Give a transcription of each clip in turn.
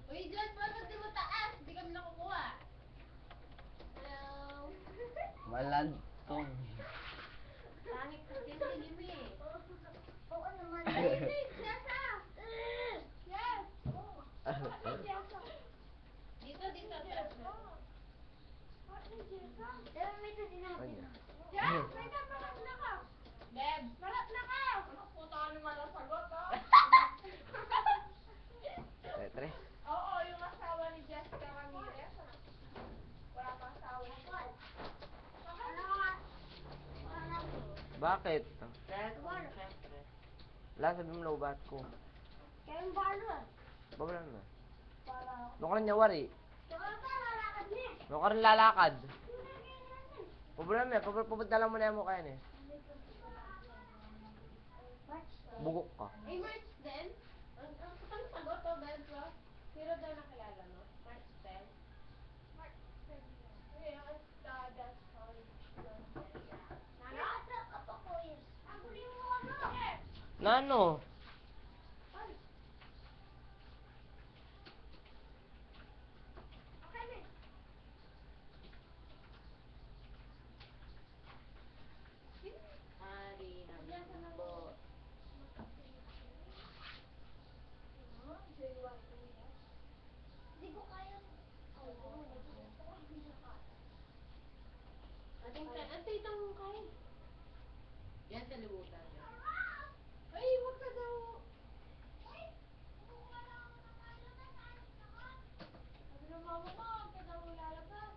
Uy, Diyos, bakit di mo taas? Di kami nakukuha. Hello? Malantong. Langit kasi ang dilim eh. Oo naman. Jessa! Yes! Jessa! Dito, dito. Pero may ito sinabi Ano? na. Yes! Wait up, marat na ka! Deb! Marat na ka! Ano po tayo naman ang sagot, oh? Tetres. Oo, yung asawa ni Jessica Ramirez. Wala pang asawa niya. Ano nga? Ano nga? Bakit? Balo. Wala, sabi mo naubat ko. Kaya yung balo eh. Babala na. Para. Doon ka rin nyawari. Saka ka, lalakad niya. Doon ka rin lalakad. Babala na. Papunta lang mo na yung mukha yan eh. Bugok ka. Eh, March 10? Ang sagot, oh, Ben, bro. Sino daw nakilala mo? March 10? March 10. Yeah, that's all. Nasa ka po yun. Ang huli mo ano? Nano? Okay, Miss. Hari ng bo. Hindi ko kaya. Ate, itang kain. Yan sa libutan. Ay, wag ka daw. Sabi ng mama ko, wag ka daw lalabas.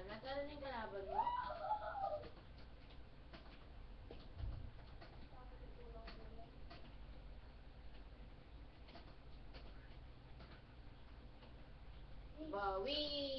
Nasaan na yung kalaban mo? Bawi!